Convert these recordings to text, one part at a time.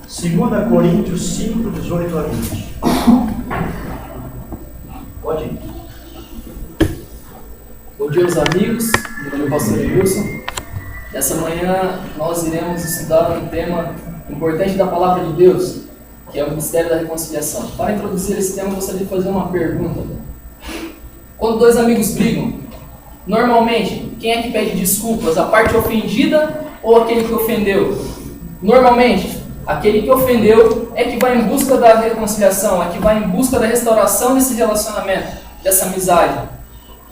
2 Coríntios 5, 18 a 20. Pode ir. Bom dia, meus amigos. Meu nome é o pastor Wilson. Essa manhã nós iremos estudar um tema importante da Palavra de Deus, que é o mistério da reconciliação. Para introduzir esse tema, eu gostaria de fazer uma pergunta. Quando dois amigos brigam, normalmente, quem é que pede desculpas? A parte ofendida ou aquele que ofendeu? Normalmente, aquele que ofendeu é que vai em busca da reconciliação, é que vai em busca da restauração desse relacionamento, dessa amizade.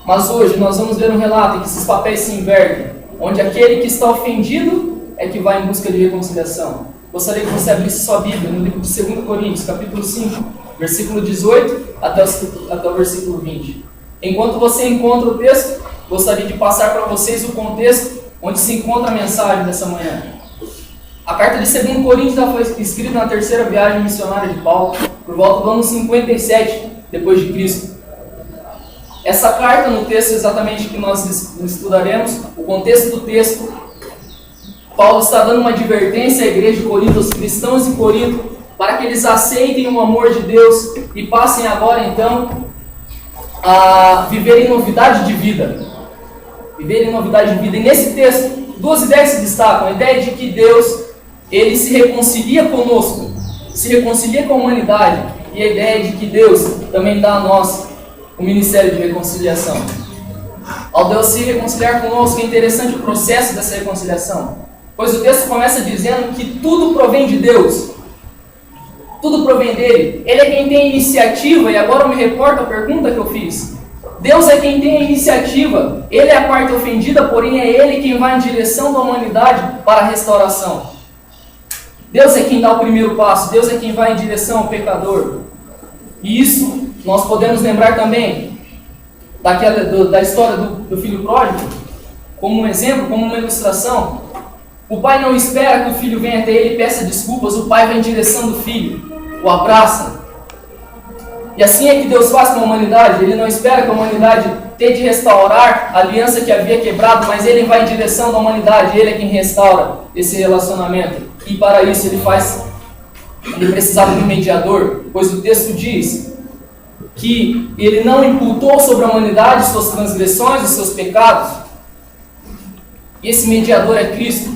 Mas hoje nós vamos ver um relato em que esses papéis se invertem, onde aquele que está ofendido é que vai em busca de reconciliação. Gostaria que você abrisse sua Bíblia no livro de 2 Coríntios, capítulo 5, versículo 18 até o versículo 20. Enquanto você encontra o texto, gostaria de passar para vocês o contexto onde se encontra a mensagem dessa manhã. A carta de 2 Coríntios já foi escrita na terceira viagem missionária de Paulo, por volta do ano 57 depois de Cristo. Essa carta, no texto exatamente que nós estudaremos, o contexto do texto, Paulo está dando uma advertência à igreja de Corinto, aos cristãos de Corinto, para que eles aceitem o amor de Deus e passem agora então a viver em novidade de vida. Viver em novidade de vida. E nesse texto, duas ideias se destacam. A ideia de que Deus, Ele se reconcilia conosco, se reconcilia com a humanidade, e a ideia de que Deus também dá a nós o ministério de reconciliação. Ao Deus se reconciliar conosco, é interessante o processo dessa reconciliação, pois o texto começa dizendo que tudo provém de Deus, tudo provém dele. Ele é quem tem a iniciativa, e agora eu me reporto à pergunta que eu fiz. Deus é quem tem a iniciativa, Ele é a parte ofendida, porém é Ele quem vai em direção da humanidade para a restauração. Deus é quem dá o primeiro passo, Deus é quem vai em direção ao pecador. E isso nós podemos lembrar também da história do filho pródigo, como um exemplo, como uma ilustração. O pai não espera que o filho venha até ele e peça desculpas, o pai vai em direção do filho, o abraça. E assim é que Deus faz com a humanidade. Ele não espera que a humanidade tente restaurar a aliança que havia quebrado, mas Ele vai em direção da humanidade, Ele é quem restaura esse relacionamento. E para isso Ele precisava de um mediador, pois o texto diz que Ele não imputou sobre a humanidade suas transgressões, os seus pecados. E esse mediador é Cristo.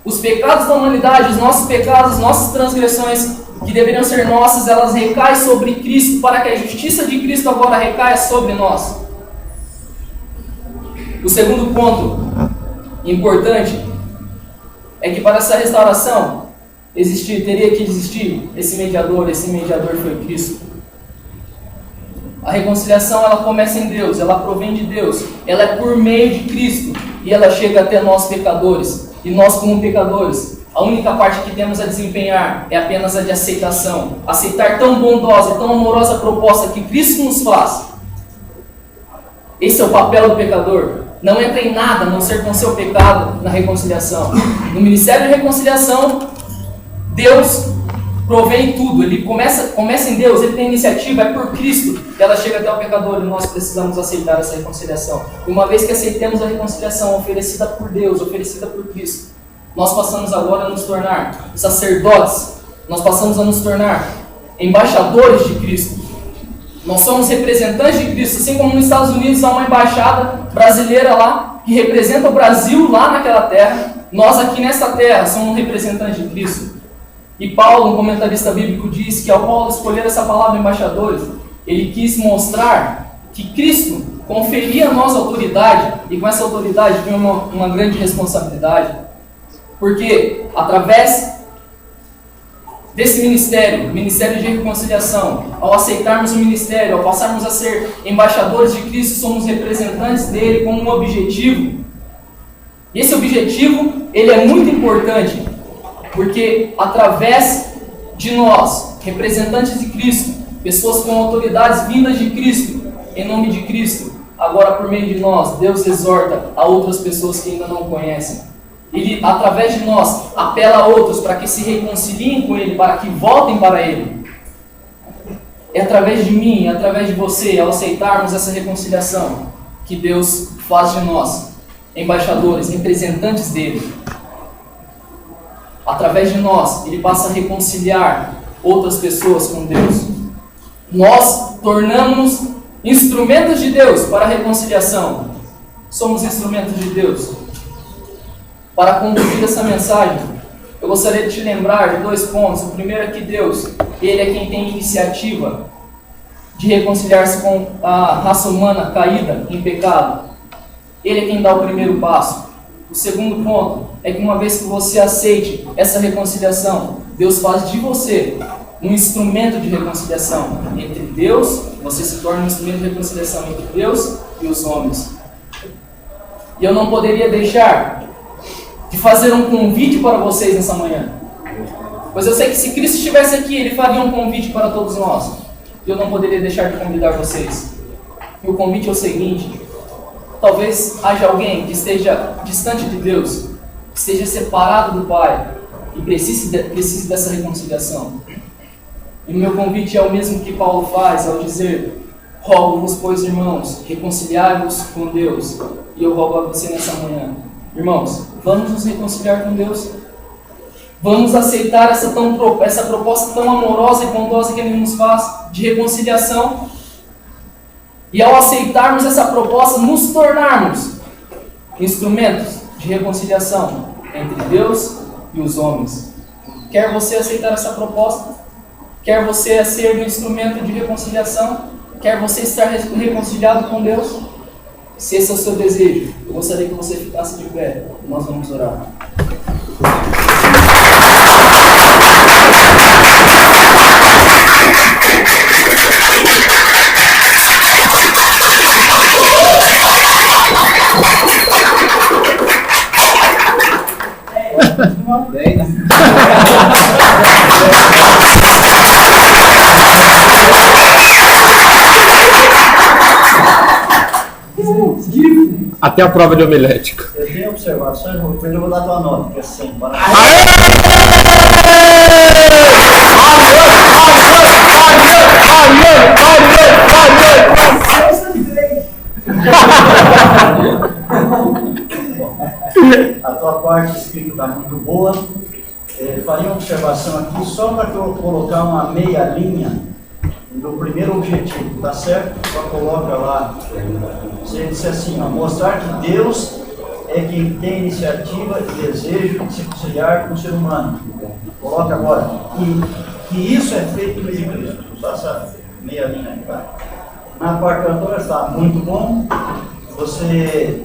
Os pecados da humanidade, os nossos pecados, as nossas transgressões, que deveriam ser nossas, elas recaem sobre Cristo, para que a justiça de Cristo agora recaia sobre nós. O segundo ponto importante é que para essa restauração teria que existir esse mediador foi Cristo. A reconciliação, ela começa em Deus, ela provém de Deus, ela é por meio de Cristo, e ela chega até nós pecadores. E nós, como pecadores, a única parte que temos a desempenhar é apenas a de aceitação. Aceitar tão bondosa, tão amorosa proposta que Cristo nos faz. Esse é o papel do pecador. Não entra em nada a não ser com seu pecado na reconciliação. No ministério de reconciliação, Deus provém tudo. Ele começa em Deus, Ele tem iniciativa, é por Cristo que ela chega até o pecador, e nós precisamos aceitar essa reconciliação. E uma vez que aceitemos a reconciliação oferecida por Deus, oferecida por Cristo, nós passamos agora a nos tornar sacerdotes, nós passamos a nos tornar embaixadores de Cristo. Nós somos representantes de Cristo, assim como nos Estados Unidos há uma embaixada brasileira lá, que representa o Brasil lá naquela terra. Nós aqui nesta terra somos representantes de Cristo. E Paulo, um comentarista bíblico, diz que ao Paulo escolher essa palavra embaixadores, ele quis mostrar que Cristo conferia a nós autoridade, e com essa autoridade vem uma grande responsabilidade. Porque através desse ministério de reconciliação, ao aceitarmos o ministério, ao passarmos a ser embaixadores de Cristo, somos representantes dele com um objetivo. E esse objetivo, ele é muito importante, porque através de nós, representantes de Cristo, pessoas com autoridades vindas de Cristo, em nome de Cristo, agora por meio de nós, Deus exorta a outras pessoas que ainda não conhecem. Ele, através de nós, apela a outros para que se reconciliem com Ele, para que voltem para Ele. É através de mim, é através de você, ao aceitarmos essa reconciliação, que Deus faz de nós embaixadores, representantes dele. através de nós, Ele passa a reconciliar outras pessoas com Deus. Nós tornamos-nos instrumentos de Deus para a reconciliação. Somos instrumentos de Deus. Para conduzir essa mensagem, eu gostaria de te lembrar de 2 pontos. O primeiro é que Deus, Ele é quem tem iniciativa de reconciliar-se com a raça humana caída em pecado. Ele é quem dá o primeiro passo. O segundo ponto é que uma vez que você aceite essa reconciliação, Deus faz de você um instrumento de reconciliação entre Deus, você se torna um instrumento de reconciliação entre Deus e os homens. E eu não poderia deixar de fazer um convite para vocês nessa manhã. Pois eu sei que se Cristo estivesse aqui, Ele faria um convite para todos nós. E eu não poderia deixar de convidar vocês. E o convite é o seguinte: talvez haja alguém que esteja distante de Deus, que esteja separado do Pai e precise dessa reconciliação. E o meu convite é o mesmo que Paulo faz ao dizer: rogo-vos, pois, irmãos, reconciliai-vos com Deus. E eu rogo a você nessa manhã: irmãos, vamos nos reconciliar com Deus. Vamos aceitar essa proposta tão amorosa e bondosa que Ele nos faz de reconciliação. E ao aceitarmos essa proposta, nos tornarmos instrumentos de reconciliação entre Deus e os homens. Quer você aceitar essa proposta? Quer você ser um instrumento de reconciliação? Quer você estar reconciliado com Deus? Se esse é o seu desejo, eu gostaria que você ficasse de pé. Nós vamos orar. Até a prova de homilética. Eu tenho observações, depois eu vou dar tua nota, que é 100. Para... A tua parte escrita está muito boa. Faria uma observação aqui, só para colocar uma meia linha do primeiro objetivo, tá certo? Só coloca lá. Você disse assim, ó, mostrar que Deus é quem tem iniciativa e desejo de se reconciliar com o ser humano. Coloca agora. Que isso é feito no meio de Cristo. Só essa meia linha aí, tá? Na parte oratória está muito bom. Você,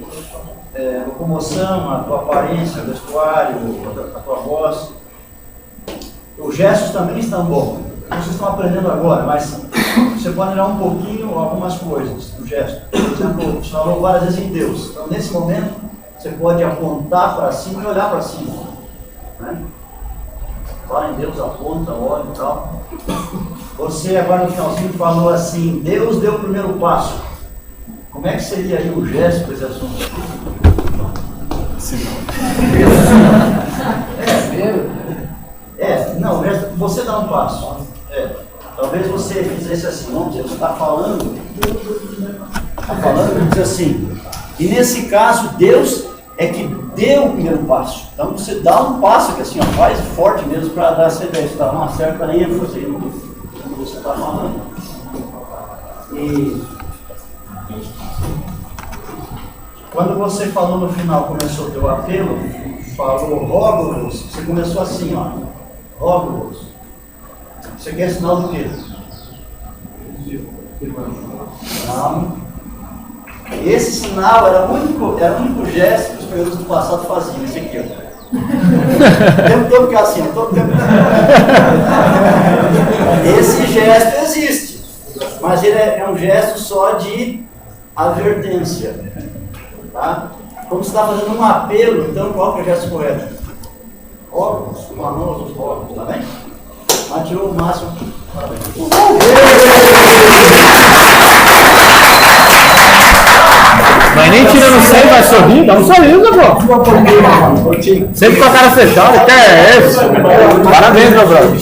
locomoção, a tua aparência, o vestuário, a tua voz. Os gestos também estão bons. Vocês estão aprendendo agora, mas você pode olhar um pouquinho algumas coisas do gesto. Por exemplo, você falou várias vezes em Deus. Então, nesse momento, você pode apontar para cima e olhar para cima. Né? Fala em Deus, aponta, olha e tal. Você agora no finalzinho falou assim, Deus deu o primeiro passo. Como é que seria aí o gesto para esse assunto? Não, você dá um passo. Talvez você fizesse assim, não, você está falando, diz assim. E nesse caso, Deus é que deu o primeiro passo. Então você dá um passo que assim, ó, faz forte mesmo para dar essa ideia, dar uma certa ênfase aí no que você está falando. E quando você falou no final, começou o teu apelo, falou rogo-vos, você começou assim, ó, rogo-vos. Você quer sinal do quê? Não. Esse sinal era o único gesto que os períodos do passado faziam, esse aqui, ó. O tempo todo que é assim, ó, todo tempo. Esse gesto existe, mas ele é um gesto só de advertência. Tá? Como você está fazendo um apelo, então qual que é o gesto correto? Óculos, com a mão, os óculos, tá bem? Mas tirou o máximo. Mas nem tirando 100 vai sorrir, dá um sorriso, pô. Sempre com a cara fechada, que é esse? Parabéns, meu brother.